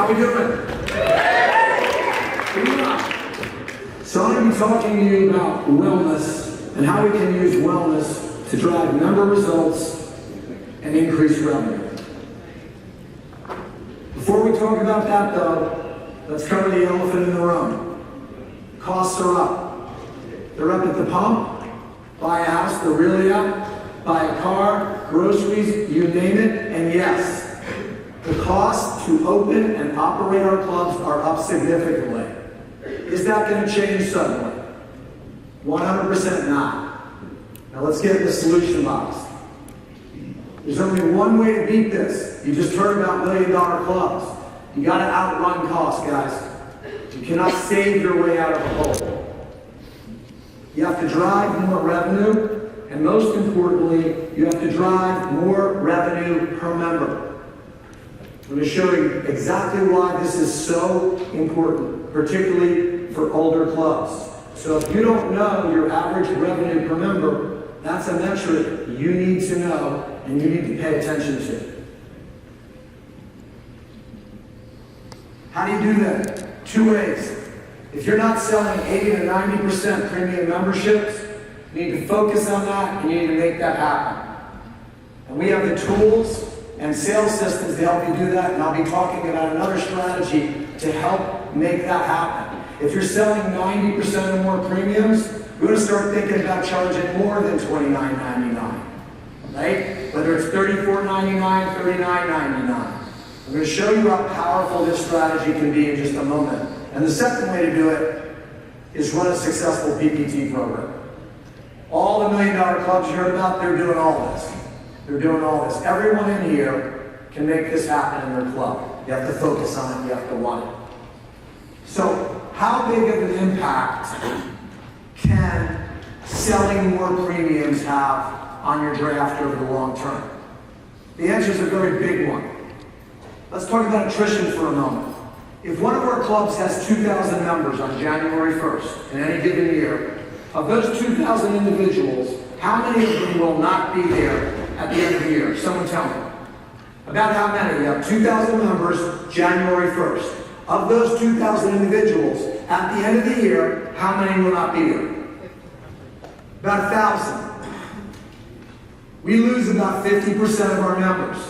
we doing? So I'm going to be talking to you about wellness and how we can use wellness to drive member results and increase revenue. Before we talk about that though, let's cover the elephant in the room. Costs are up. They're up at the pump, buy a house, they're really up, buy a car, groceries, you name it, and yes, the costs to open and operate our clubs are up significantly. Is that going to change suddenly? 100% not. Now let's get in the solution box. There's only one way to beat this. You just heard about $1 million clubs. You got to outrun costs, guys. You cannot save your way out of a hole. You have to drive more revenue, and most importantly, you have to drive more revenue per member. I'm going to show you exactly why this is so important, particularly for older clubs. So if you don't know your average revenue per member, that's a metric you need to know and you need to pay attention to. How do you do that? Two ways. If you're not selling 80 to 90% premium memberships, you need to focus on that and you need to make that happen. And we have the tools and sales systems to help you do that, and I'll be talking about another strategy to help make that happen. If you're selling 90% or more premiums, we're going to start thinking about charging more than $29.99, right? Whether it's $34.99, $39.99. I'm going to show you how powerful this strategy can be in just a moment. And the second way to do it is run a successful PPT program. All the $1 million clubs you heard about, they're doing all this. They're doing all this. Everyone in here can make this happen in their club. You have to focus on it, you have to want it. So, how big of an impact can selling more premiums have on your draft over the long term? The answer is a very big one. Let's talk about attrition for a moment. If one of our clubs has 2,000 members on January 1st in any given year, of those 2,000 individuals, how many of them will not be there at the end of the year? Someone tell me. About how many? You have 2,000 members January 1st. Of those 2,000 individuals, at the end of the year, how many will not be there? About 1,000. We lose about 50% of our members.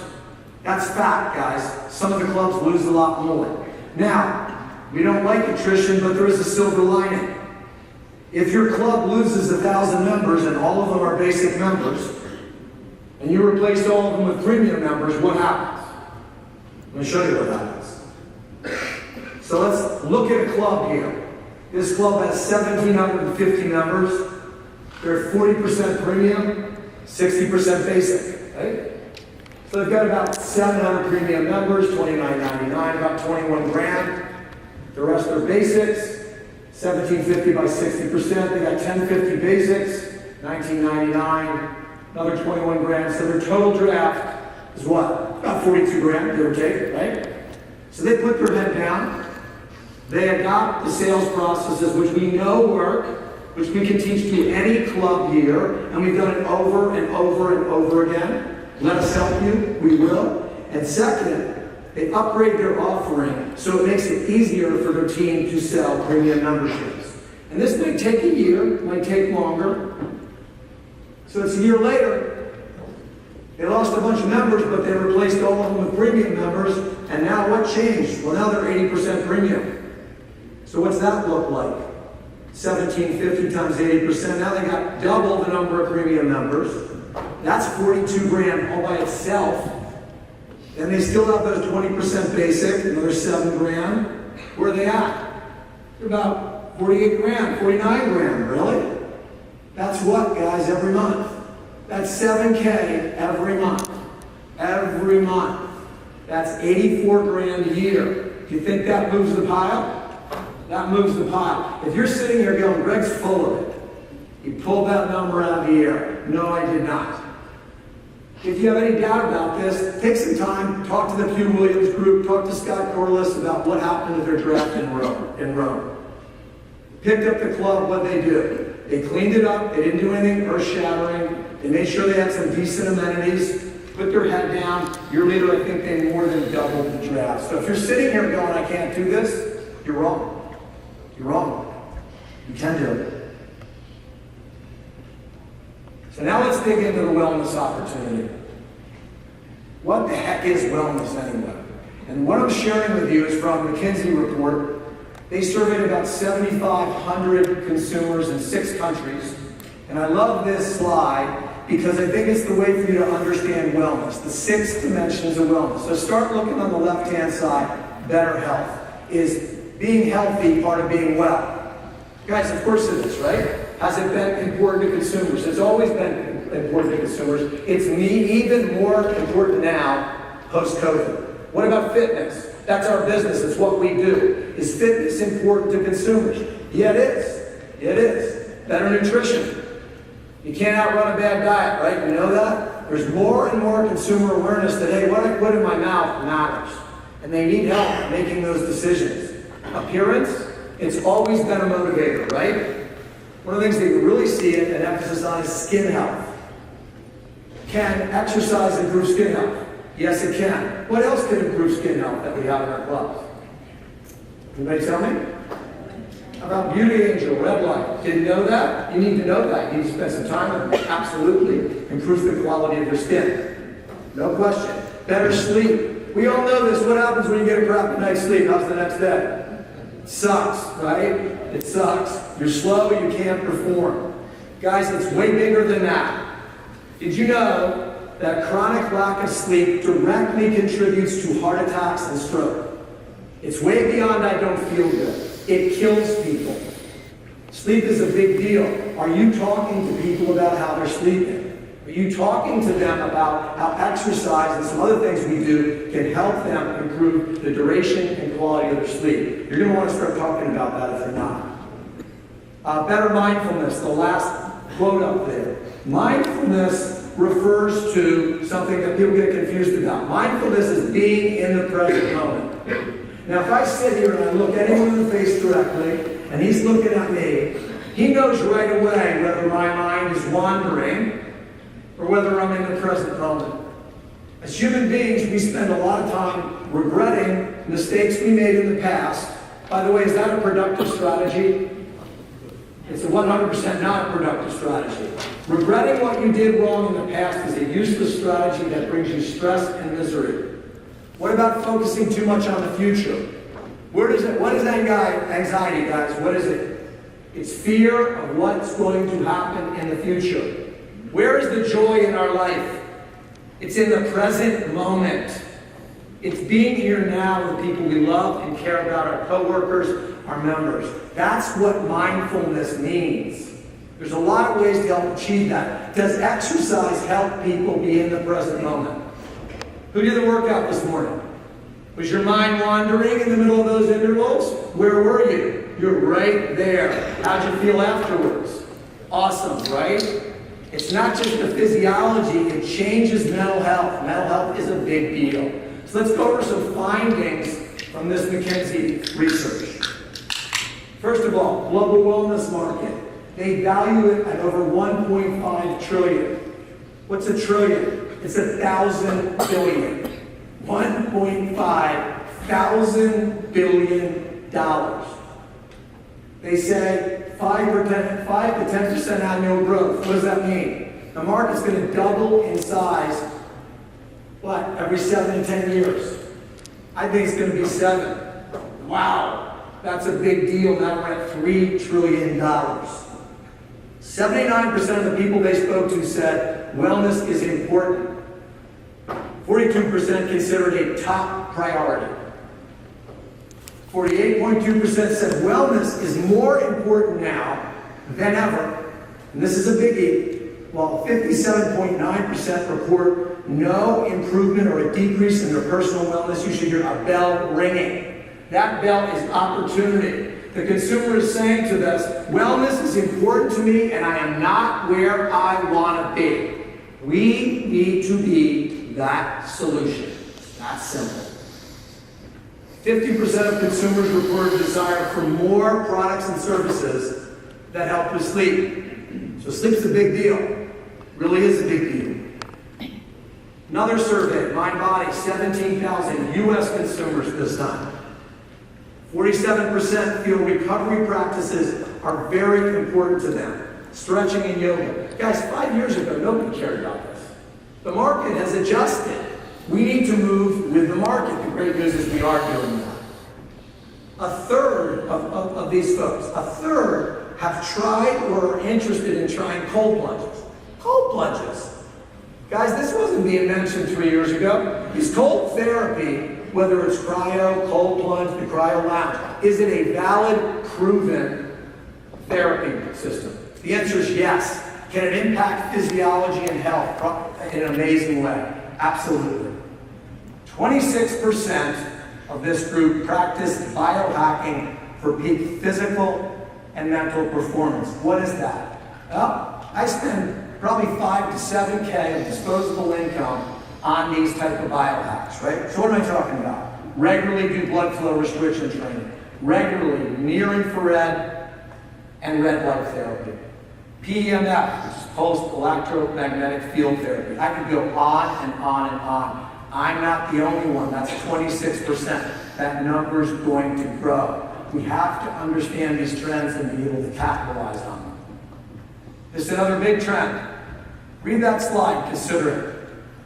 That's fact, guys. Some of the clubs lose a lot more. Now, we don't like attrition, but there is a silver lining. If your club loses 1,000 members and all of them are basic members, and you replace all of them with premium members, what happens? I'm going to show you what happens. So let's look at a club here. This club has 1,750 members. They're 40% premium, 60% basic, right? So they've got about 700 premium members, $29.99, about 21 grand. The rest are basics, 1,750 by 60%. They got 1,050 basics, $19.99, another 21 grand. So their total draft is what? About 42 grand, give or take, right? So they put their head down. They adopt the sales processes, which we know work, which we can teach to any club here, and we've done it over and over and over again. Let us help you, we will. And second, they upgrade their offering so it makes it easier for their team to sell premium memberships. And this may take a year, it might take longer. So it's a year later. They lost a bunch of members, but they replaced all of them with premium members. And now what changed? Well, now they're 80% premium. So what's that look like? 1,750 times 80%. Now they got double the number of premium members. That's 42 grand all by itself. And they still have those 20% basic, another 7 grand. Where are they at? They're about 48 grand, 49 grand, really? That's what, guys, every month? That's 7K every month. Every month. That's 84 grand a year. Do you think that moves the pile? That moves the pile. If you're sitting here going, Greg's full of it. He pulled that number out of the air. No, I did not. If you have any doubt about this, take some time, talk to the Hugh Williams group, talk to Scott Corliss about what happened to their draft in Rome. Picked up the club, what they do. They cleaned it up, they didn't do anything earth-shattering, they made sure they had some decent amenities, put their head down. Your leader, I think they more than doubled the draft. So if you're sitting here going, I can't do this, you're wrong. You're wrong. You can do it. So now let's dig into the wellness opportunity. What the heck is wellness anyway? And what I'm sharing with you is from McKinsey report. They surveyed about 7,500 consumers in 6 countries. And I love this slide because I think it's the way for you to understand wellness, the 6 dimensions of wellness. So start looking on the left-hand side, better health. Is being healthy part of being well? Guys, of course it is, right? Has it been important to consumers? It's always been important to consumers. It's even more important now, post-COVID. What about fitness? That's our business. It's what we do. Is fitness important to consumers? Yeah, it is. It is. Better nutrition. You can't outrun a bad diet, right? You know that? There's more and more consumer awareness that, hey, what I put in my mouth matters. And they need help making those decisions. Appearance, it's always been a motivator, right? One of the things that you really see it and emphasis on is skin health. Can exercise improve skin health? Yes, it can. What else can improve skin health that we have in our clubs? Anybody tell me? How about Beauty Angel, Red Light? Didn't know that? You need to know that. You need to spend some time with it. Absolutely. Improves the quality of your skin. No question. Better sleep. We all know this. What happens when you get a crappy night's sleep? How's the next day? It sucks, right? It sucks. You're slow, you can't perform. Guys, it's way bigger than that. Did you know that chronic lack of sleep directly contributes to heart attacks and stroke? It's way beyond I don't feel good. It kills people. Sleep is a big deal. Are you talking to people about how they're sleeping? Are you talking to them about how exercise and some other things we do can help them improve the duration and quality of their sleep? You're going to want to start talking about that if you're not. Better mindfulness, the last quote up there. Mindfulness refers to something that people get confused about. Mindfulness is being in the present moment. Now, if I sit here and I look anyone in the face directly, and he's looking at me, he knows right away whether my mind is wandering or whether I'm in the present moment. As human beings, we spend a lot of time regretting mistakes we made in the past. By the way, is that a productive strategy? It's a 100% not a productive strategy. Regretting what you did wrong in the past is a useless strategy that brings you stress and misery. What about focusing too much on the future? What is anxiety, guys? What is it? It's fear of what's going to happen in the future. Where is the joy in our life? It's in the present moment. It's being here now with people we love and care about, our coworkers, our members. That's what mindfulness means. There's a lot of ways to help achieve that. Does exercise help people be in the present moment? Who did the workout this morning? Was your mind wandering in the middle of those intervals? Where were you? You're right there. How'd you feel afterwards? Awesome, right? It's not just the physiology, it changes mental health. Mental health is a big deal. So let's go over some findings from this McKinsey research. First of all, global wellness market. They value it at over 1.5 trillion. What's a trillion? It's 1,000 billion. 1.5 thousand billion dollars. They say 5 to 10% annual growth. What does that mean? The market's going to double in size, what, every 7 to 10 years? I think it's going to be 7. Wow, that's a big deal. Now we're at $3 trillion. 79% of the people they spoke to said wellness is important. 42% considered a top priority. 48.2% said wellness is more important now than ever. And this is a biggie. While 57.9% report no improvement or a decrease in their personal wellness, you should hear a bell ringing. That bell is opportunity. The consumer is saying to us, wellness is important to me and I am not where I want to be. We need to be that solution. That's simple. 50% of consumers report a desire for more products and services that help with sleep. So sleep's a big deal. Really is a big deal. Another survey, MindBody, 17,000 US consumers this time. 47% feel recovery practices are very important to them. Stretching and yoga. Guys, 5 years ago, nobody cared about this. The market has adjusted. We need to move with the market. The great news is we are doing that. A third of these folks, a third have tried or are interested in trying cold plunges. Cold plunges. Guys, this wasn't being mentioned 3 years ago. Is cold therapy, whether it's cryo, cold plunge, the cryo lounge, is it a valid, proven therapy system? The answer is yes. Can it impact physiology and health in an amazing way? Absolutely. 26% of this group practiced biohacking for peak physical and mental performance. What is that? Well, I spend probably 5 to 7K of disposable income on these type of biohacks, right? So what am I talking about? Regularly do blood flow restriction training. Regularly near infrared and red light therapy. PEMF, which is pulsed electromagnetic field therapy. I could go on and on and on. I'm not the only one. That's 26%. That number is going to grow. We have to understand these trends and be able to capitalize on them. This is another big trend. Read that slide, consider it.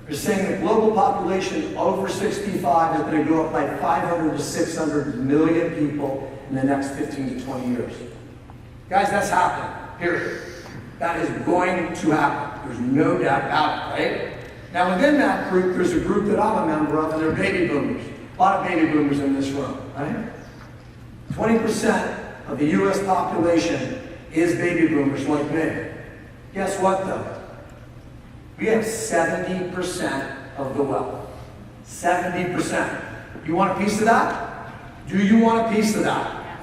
They're saying the global population over 65 is going to go up by 500 to 600 million people in the next 15 to 20 years. Guys, that's happening. Period. That is going to happen. There's no doubt about it, right? Now, within that group, there's a group that I'm a member of, and they're baby boomers. A lot of baby boomers in this room, right? 20% of the US population is baby boomers like me. Guess what, though? We have 70% of the wealth. 70%. You want a piece of that? Do you want a piece of that?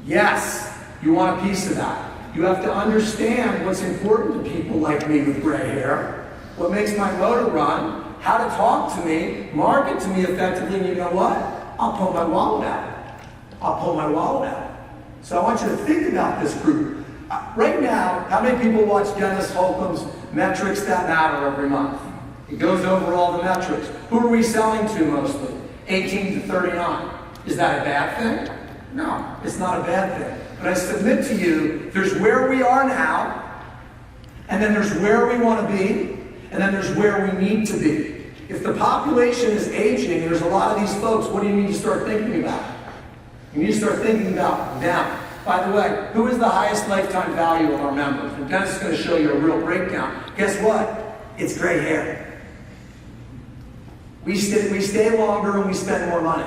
Yes, you want a piece of that. You have to understand what's important to people like me with gray hair, what makes my motor run, how to talk to me, market to me effectively, and you know what? I'll pull my wallet out. I'll pull my wallet out. So I want you to think about this group. Right now, how many people watch Dennis Holcomb's Metrics That Matter every month? He goes over all the metrics. Who are we selling to mostly? 18 to 39. Is that a bad thing? No, it's not a bad thing. But I submit to you, there's where we are now, and then there's where we want to be, and then there's where we need to be. If the population is aging, there's a lot of these folks, what do you need to start thinking about? You need to start thinking about them. By the way, who is the highest lifetime value of our members? And Dennis is going to show you a real breakdown. Guess what? It's gray hair. We stay longer and we spend more money.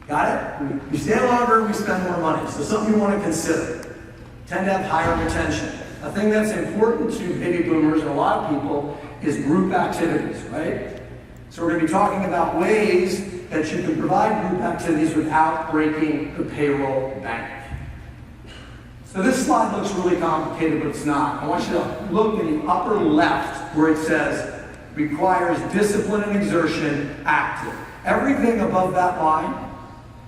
Got it? We stay longer and we spend more money. So something you want to consider. Tend to have higher retention. A thing that's important to baby boomers and a lot of people is group activities, right? So we're going to be talking about ways that you can provide group activities without breaking the payroll bank. So this slide looks really complicated, but it's not. I want you to look in the upper left where it says, requires discipline and exertion, active. Everything above that line,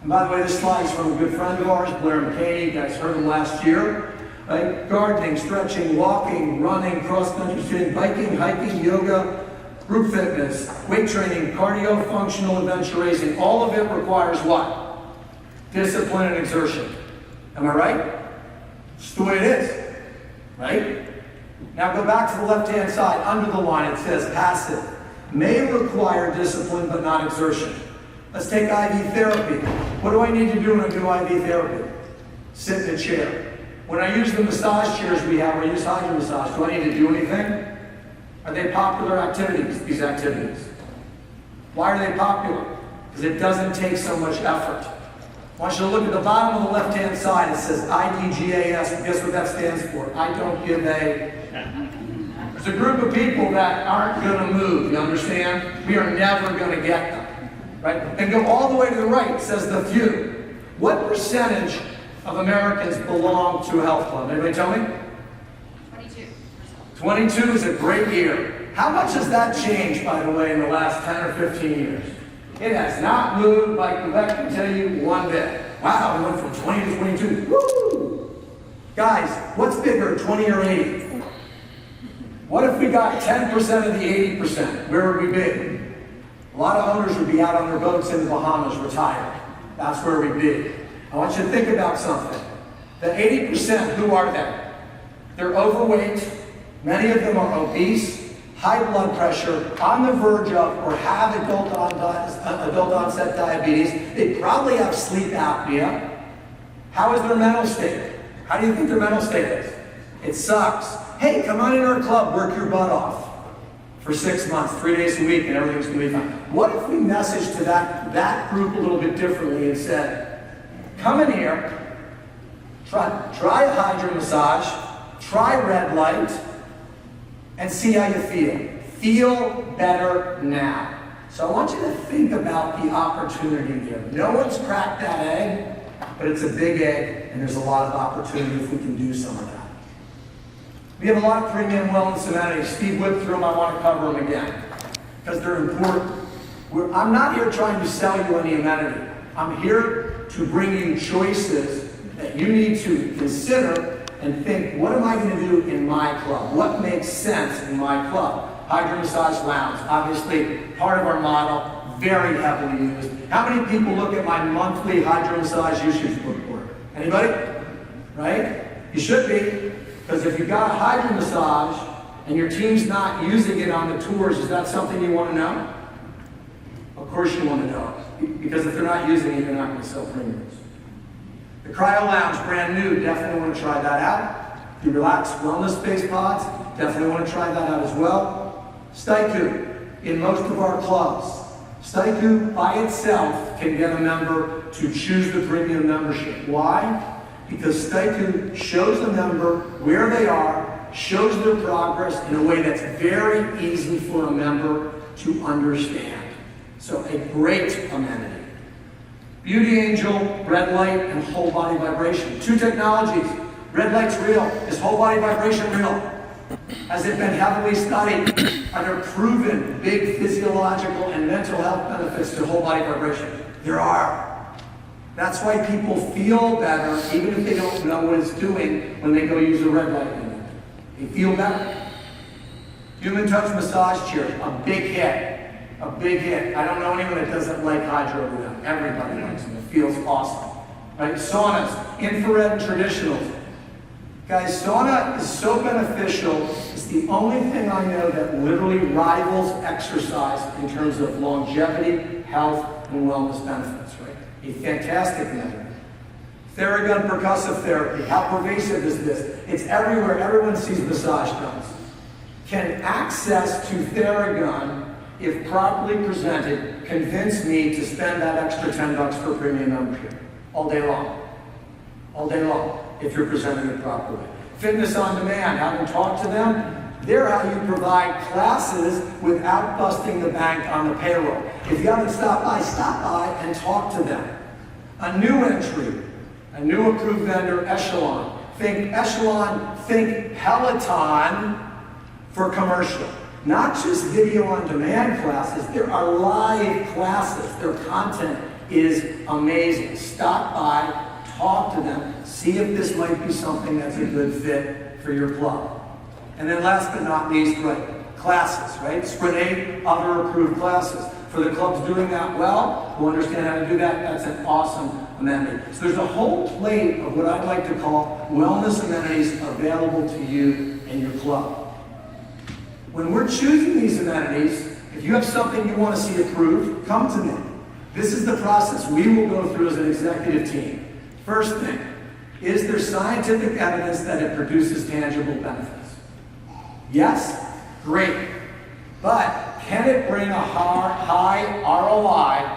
and by the way, this slide is from a good friend of ours, Blair McCaney. You guys heard him last year. Right? Gardening, stretching, walking, running, cross-country skiing, biking, hiking, yoga, group fitness, weight training, cardio, functional, adventure racing. All of it requires what? Discipline and exertion. Am I right? It's the way it is. Right? Now go back to the left-hand side. Under the line it says passive. May require discipline but not exertion. Let's take IV therapy. What do I need to do when I do IV therapy? Sit in a chair. When I use the massage chairs we have, I use hydro massage. Do I need to do anything? Are they popular activities, these activities? Why are they popular? Because it doesn't take so much effort. I want you to look at the bottom of the left-hand side. It says IDGAS. Guess what that stands for? I don't give a... It's a group of people that aren't going to move, you understand? We are never going to get them, right? And go all the way to the right. It says the few. What percentage of Americans belong to a health club? Anybody tell me? 22. 22 is a great year. How much has that changed, by the way, in the last 10 or 15 years? It has not moved, like Quebec can tell you, one bit. Wow, we went from 20 to 22. Woo! Guys, what's bigger, 20 or 80? What if we got 10% of the 80%? Where would we be? A lot of owners would be out on their boats in the Bahamas retired. That's where we'd be. I want you to think about something. The 80%, who are they? They're overweight. Many of them are obese, high blood pressure, on the verge of or have adult onset diabetes. They probably have sleep apnea. How is their mental state? How do you think their mental state is? It sucks. Hey, come on in our club, work your butt off for 6 months, 3 days a week, and everything's going to be fine. What if we messaged to that group a little bit differently and said, come in here, try a hydro massage, try red light, and see how you feel. Feel better now. So I want you to think about the opportunity here. No one's cracked that egg, but it's a big egg, and there's a lot of opportunity if we can do some of that. We have a lot of premium wellness amenities. Steve whipped through them. I want to cover them again because they're important. I'm not here trying to sell you any amenity. I'm here to bring you choices that you need to consider and think, what am I going to do in my club? What makes sense in my club? Hydro massage lounge, obviously part of our model, very heavily used. How many people look at my monthly hydro massage usage report? Anybody? Right? You should be. Because if you've got a hydro massage and your team's not using it on the tours, is that something you want to know? Of course you want to know. Because if they're not using it, you're not going to sell premiums. The Cryo Lounge, brand new, definitely want to try that out. The Relaxed Wellness Space Pods, definitely want to try that out as well. Steiku, in most of our clubs. Steiku by itself can get a member to choose the premium membership. Why? Because Steiku shows the member where they are, shows their progress in a way that's very easy for a member to understand. So a great amenity. Beauty Angel, red light, and whole body vibration. Two technologies. Red light's real. Is whole body vibration real? Has it been heavily studied? Are there proven big physiological and mental health benefits to whole body vibration? There are. That's why people feel better, even if they don't know what it's doing, when they go use a red light unit. They feel better. Human touch massage chairs, a big hit. A big hit. I don't know anyone that doesn't like hydro with them. Everybody likes them. It feels awesome. Right? Saunas, infrared and traditionals. Guys, sauna is so beneficial. It's the only thing I know that literally rivals exercise in terms of longevity, health, and wellness benefits, right? A fantastic measure. Theragun percussive therapy. How pervasive is this? It's everywhere. Everyone sees massage guns. Can access to Theragun, if properly presented, convince me to spend that extra $10 for premium membership all day long. All day long, if you're presenting it properly. Fitness on demand, having talked to them, they're how you provide classes without busting the bank on the payroll. If you haven't stopped by and talk to them. A new entry, a new approved vendor, Echelon. Think Echelon, think Peloton for commercial. Not just video on demand classes, there are live classes. Their content is amazing. Stop by, talk to them, see if this might be something that's a good fit for your club. And then last but not least, right, classes, right? Sprint 8, other approved classes. For the clubs doing that well, who understand how to do that, that's an awesome amenity. So there's a whole plate of what I'd like to call wellness amenities available to you and your club. When we're choosing these amenities, if you have something you want to see approved, come to me. This is the process we will go through as an executive team. First thing, is there scientific evidence that it produces tangible benefits? Yes? Great. But can it bring a high ROI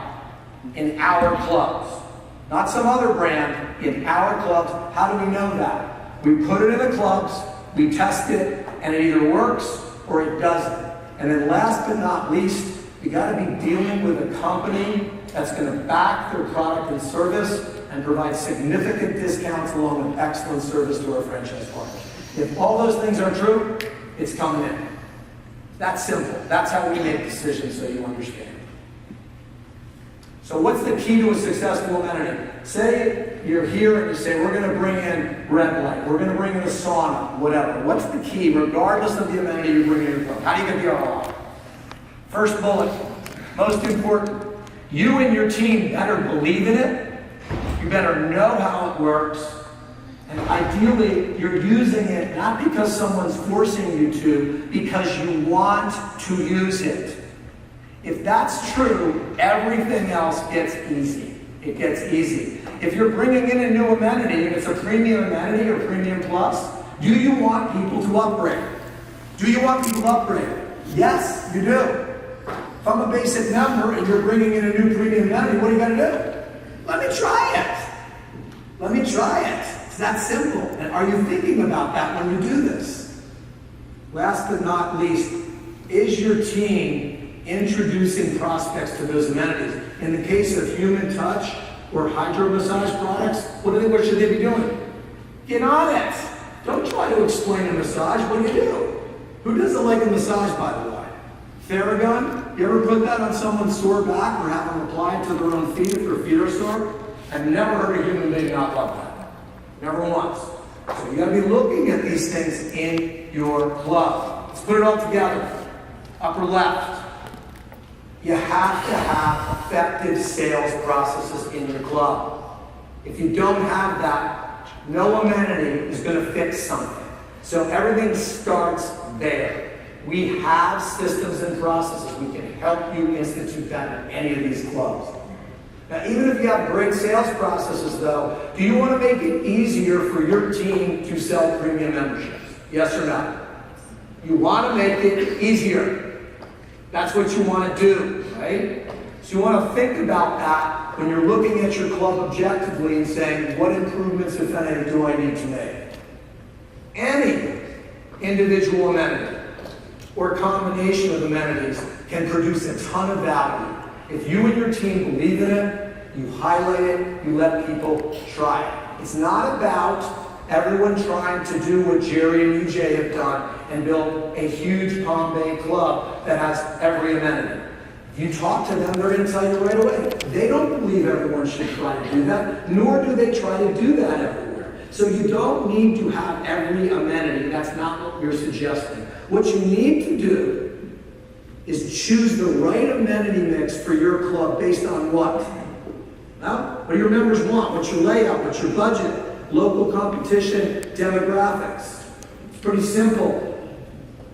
in our clubs? Not some other brand, in our clubs. How do we know that? We put it in the clubs, we test it, and it either works or it doesn't. And then last but not least, you gotta be dealing with a company that's gonna back their product and service and provide significant discounts along with excellent service to our franchise partners. If all those things are true, it's coming in. That's simple. That's how we make decisions, so you understand. So what's the key to a successful amenity? Say you're here and you say, we're going to bring in red light, we're going to bring in a sauna, whatever. What's the key, regardless of the amenity you bring in your club? How do you get the ROI? First bullet, most important, you and your team better believe in it, you better know how it works, and ideally you're using it not because someone's forcing you to, because you want to use it. If that's true, everything else gets easy. It gets easy. If you're bringing in a new amenity, and it's a premium amenity or premium plus, do you want people to upgrade? Do you want people to upgrade? Yes, you do. If I'm a basic member and you're bringing in a new premium amenity, what do you got to do? Let me try it. Let me try it. It's that simple. And are you thinking about that when you do this? Last but not least, is your team introducing prospects to those amenities? In the case of human touch or hydro massage products, what should they be doing? Get on it. Don't try to explain a massage. What do? Who doesn't like a massage, by the way? Theragun? You ever put that on someone's sore back or have them apply it to their own feet if their feet are sore? I've never heard a human being not love that. Never once. So you got to be looking at these things in your club. Let's put it all together. Upper left. You have to have effective sales processes in your club. If you don't have that, no amenity is going to fix something. So everything starts there. We have systems and processes. We can help you institute that in any of these clubs. Now, even if you have great sales processes, though, do you want to make it easier for your team to sell premium memberships? Yes or no? You want to make it easier. That's what you want to do, right? So you want to think about that when you're looking at your club objectively and saying, what improvements, if any, do I need to make? Any individual amenity or combination of amenities can produce a ton of value. If you and your team believe in it, you highlight it, you let people try it. It's not about everyone trying to do what Jerry and UJ have done and build a huge Palm Bay club that has every amenity. If you talk to them, they're going to tell you right away. They don't believe everyone should try to do that, nor do they try to do that everywhere. So you don't need to have every amenity. That's not what you're suggesting. What you need to do is choose the right amenity mix for your club based on what? Well, what do your members want? What's your layout? What's your budget? Local competition, demographics. It's pretty simple.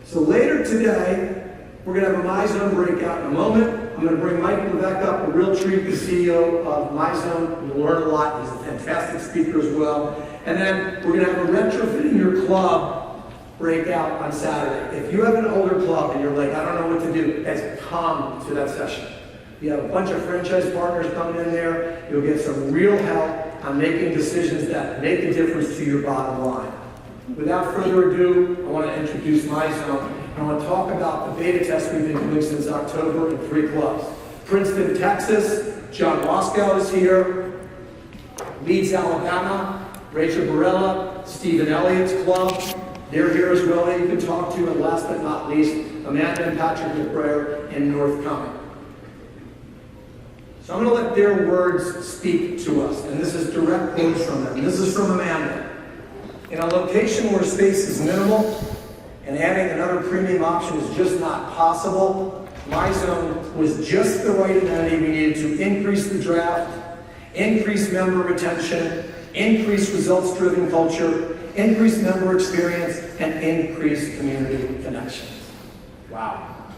So later today, we're going to have a MyZone breakout in a moment. I'm going to bring Mike Levesque up, a real treat, the CEO of MyZone. You'll learn a lot. He's a fantastic speaker as well. And then we're going to have a retrofitting your club breakout on Saturday. If you have an older club and you're like, I don't know what to do, guys, come to that session. You have a bunch of franchise partners coming in there. You'll get some real help on making decisions that make a difference to your bottom line. Without further ado, I want to introduce MyZone. I want to talk about the beta test we've been doing since October in 3 clubs. Princeton, Texas, John Waskow is here. Leeds, Alabama, Rachel Barella, Stephen Elliott's club. They're here as well that you can talk to. And last but not least, Amanda and Patrick McBrayer in North Cumming. So I'm going to let their words speak to us. And this is direct quotes from them. This is from Amanda. In a location where space is minimal and adding another premium option is just not possible, MyZone was just the right amenity we needed to increase the draft, increase member retention, increase results-driven culture, increase member experience, and increase community connections. Wow.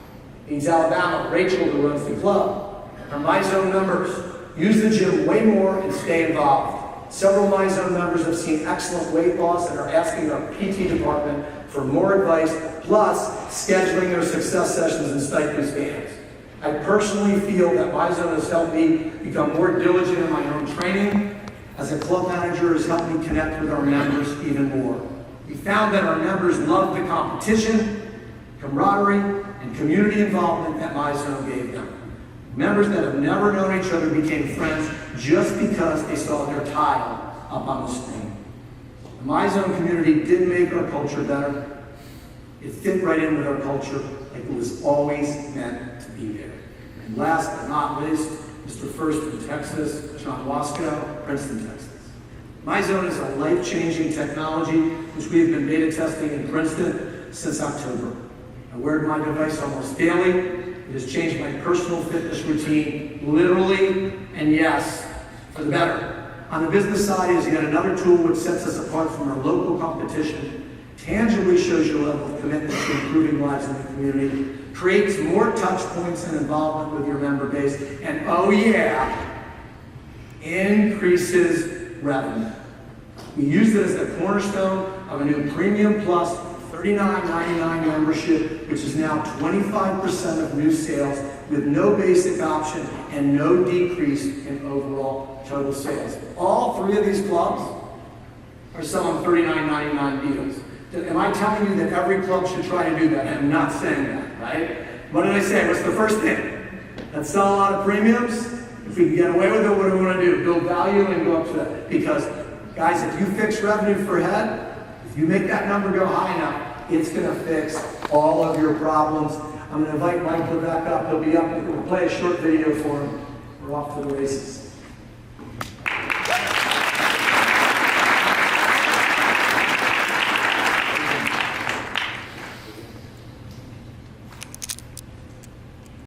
Leeds, Alabama, Rachel, who runs the club. Our MyZone members use the gym way more and stay involved. Several MyZone members have seen excellent weight loss and are asking our PT department for more advice, plus scheduling their success sessions in stipend bands. I personally feel that MyZone has helped me become more diligent in my own training. As a club manager, has helped me connect with our members even more. We found that our members love the competition, camaraderie, and community involvement that MyZone gave them. Members that have never known each other became friends just because they saw their tile up on the screen. The MyZone community did make our culture better. It fit right in with our culture like it was always meant to be there. And last but not least, Mr. First in Texas, John Wasco, Princeton, Texas. MyZone is a life-changing technology which we have been beta testing in Princeton since October. I wear my device almost daily. It has changed my personal fitness routine, literally, and yes, for the better. On the business side is yet another tool which sets us apart from our local competition, tangibly shows your level of commitment to improving lives in the community, creates more touch points and involvement with your member base, and oh yeah, increases revenue. We use it as the cornerstone of a new Premium Plus $39.99 membership, which is now 25% of new sales with no basic option and no decrease in overall total sales. All three of these clubs are selling $39.99 deals. Am I telling you that every club should try to do that? I'm not saying that, right? What did I say? What's the first thing? Let's sell a lot of premiums. If we can get away with it, what do we want to do? Build value and go up to that. Because, guys, if you fix revenue per head, if you make that number go high enough, it's going to fix all of your problems. I'm going to invite Michael back up. He'll be up. We'll play a short video for him. We're off to the races.